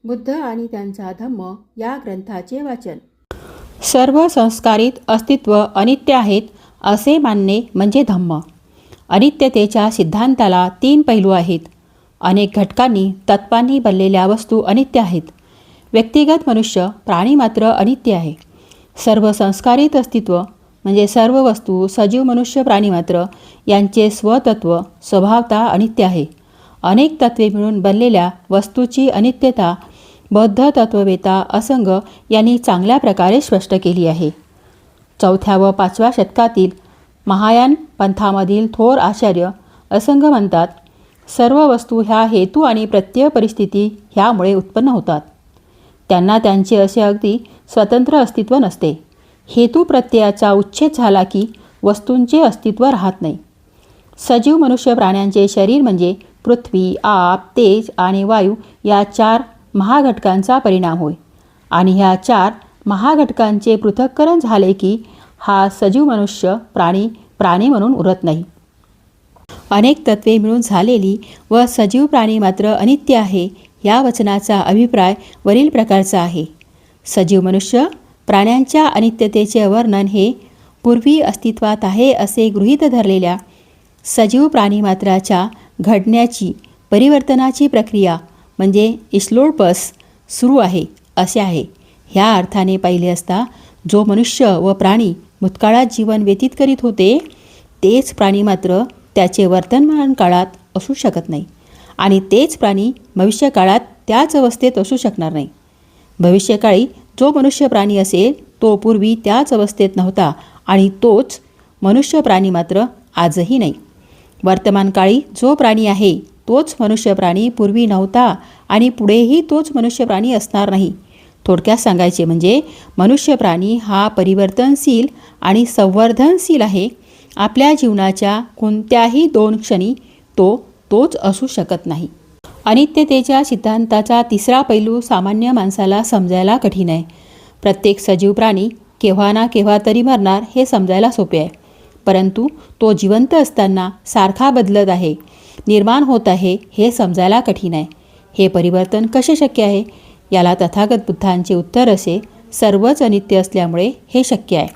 बुद्ध आणि त्यांचा धम्म या ग्रंथाचे वाचन. सर्व संस्कारित अस्तित्व अनित्य आहेत असे मानणे म्हणजे धम्म. अनित्यतेच्या सिद्धांताला 3 पैलू आहेत. अनेक घटकांनी तत्वांनी बनलेल्या वस्तू अनित्य आहेत. व्यक्तिगत मनुष्य प्राणी मात्र अनित्य आहे. सर्व संस्कारित अस्तित्व म्हणजे सर्व वस्तू सजीव मनुष्य प्राणी मात्र यांचे स्वतत्व स्वभावता अनित्य आहे. अनेक तत्वे मिळून बनलेल्या वस्तूची अनित्यता बौद्ध तत्ववेता असंग यांनी चांगल्या प्रकारे स्पष्ट केली आहे. 4थ्या व 5व्या शतकातील महायान पंथामधील थोर आचार्य असंग म्हणतात, सर्व वस्तू ह्या हेतू आणि प्रत्यय परिस्थिती ह्यामुळे उत्पन्न होतात. त्यांना त्यांचे असे अगदी स्वतंत्र अस्तित्व नसते. हेतू प्रत्ययाचा उच्छेद झाला की वस्तूंचे अस्तित्व राहत नाही. सजीव मनुष्य प्राण्यांचे शरीर म्हणजे पृथ्वी, आप, तेज आणि वायू या 4 महाघटकांचा परिणाम होय. आणि ह्या 4 महाघटकांचे पृथक्करण झाले की हा सजीव मनुष्य प्राणी म्हणून उरत नाही. अनेक तत्वे मिळून झालेली व सजीव प्राणी मात्र अनित्य आहे या वचनाचा अभिप्राय वरील प्रकारचा आहे. सजीव मनुष्य प्राण्यांच्या अनित्यतेचे वर्णन हे पूर्वी अस्तित्वात आहे असे गृहीत धरलेल्या सजीव प्राणीमात्राच्या घडण्याची परिवर्तनाची प्रक्रिया म्हणजे इस्लोडपस सुरू आहे असे आहे. ह्या अर्थाने पाहिले असता जो मनुष्य व प्राणी भूतकाळात जीवन व्यतीत करीत होते तेच प्राणी मात्र त्याचे वर्तमान काळात असू शकत नाही आणि तेच प्राणी भविष्यकाळात त्याच अवस्थेत असू शकणार नाही. भविष्यकाळी जो मनुष्य प्राणी असेल तो पूर्वी त्याच अवस्थेत नव्हता आणि तोच मनुष्य प्राणी मात्र आजही नाही. वर्तमान काळी जो प्राणी आहे तोच मनुष्य प्राणी पूर्वी नव्हता आणि पुढेही तोच मनुष्य प्राणी असणार नाही. थोडक्यात सांगायचे म्हणजे मनुष्य प्राणी हा परिवर्तनशील आणि संवर्धनशील आहे. आपल्या जीवनाच्या कोणत्याही 2 क्षणी तोच असू शकत नाही. अनित्यतेच्या सिद्धांताचा 3रा पैलू सामान्य माणसाला समजायला कठीण आहे. प्रत्येक सजीव प्राणी केव्हा ना केव्हा तरी मरणार हे समजायला सोपे आहे. परंतु तो जिवंत असताना सारखा बदलत आहे, निर्माण होत आहे हे समजायला कठीण आहे. हे परिवर्तन कसे शक्य आहे? याला तथागत बुद्धांचे उत्तर असे, सर्वच अनित्य असल्यामुळे हे शक्य आहे.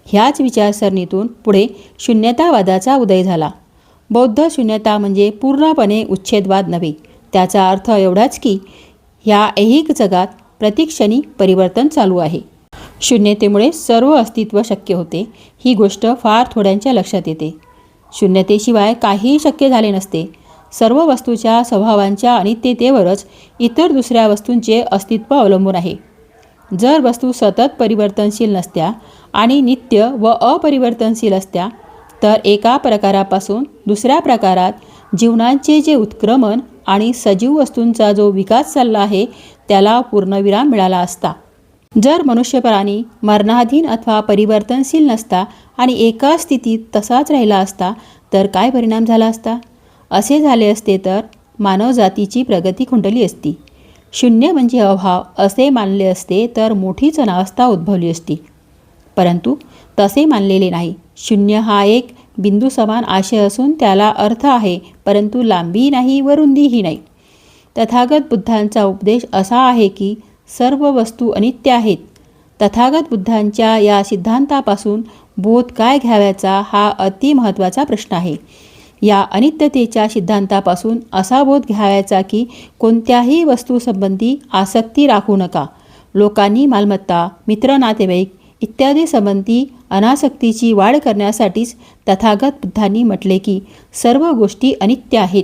ह्याच विचारसरणीतून पुढे शून्यतावादाचा उदय झाला. बौद्ध शून्यता म्हणजे पूर्णपणे उच्छेदवाद नव्हे. त्याचा अर्थ एवढाच की ह्या ऐहिक जगात प्रतिक्षणी परिवर्तन चालू आहे. शून्यतेमुळे सर्व अस्तित्व शक्य होते ही गोष्ट फार थोड्यांच्या लक्षात येते. शून्यतेशिवाय काहीही शक्य झाले नसते. सर्व वस्तूच्या स्वभावांच्या अनित्यतेवरच इतर दुसऱ्या वस्तूंचे अस्तित्व अवलंबून आहे. जर वस्तू सतत परिवर्तनशील नसत्या आणि नित्य व अपरिवर्तनशील असत्या तर एका प्रकारापासून दुसऱ्या प्रकारात जीवनाचे जे उत्क्रमण आणि सजीव वस्तूंचा जो विकास चालला आहे त्याला पूर्णविराम मिळाला असता. जर मनुष्य प्राणी मरणाधीन अथवा परिवर्तनशील नसता आणि एका स्थितीत तसाच राहिला असता तर काय परिणाम झाला असता? असे झाले असते तर मानवजातीची प्रगती खुंटली असती. शून्य म्हणजे अभाव असे मानले असते तर मोठीच अनावस्था उद्भवली असती. परंतु तसे मानलेले नाही. शून्य हा एक बिंदू समान आशय असून त्याला अर्थ आहे परंतु लांबी नाही व रुंदीही नाही. तथागत बुद्धांचा उपदेश असा आहे की सर्व वस्तू अनित्य आहेत. तथागत बुद्धांच्या या सिद्धांतापासून बोध काय घ्यावयाचा हा अति महत्त्वाचा प्रश्न आहे. या अनित्यतेच्या सिद्धांतापासून असा बोध घ्यावयाचा की कोणत्याही वस्तूसंबंधी आसक्ती राखू नका. लोकांनी मालमत्ता, मित्र, नातेवाईक इत्यादी संबंधी अनासक्तीची वाढ करण्यासाठीच तथागत बुद्धांनी म्हटले की सर्व गोष्टी अनित्य आहेत.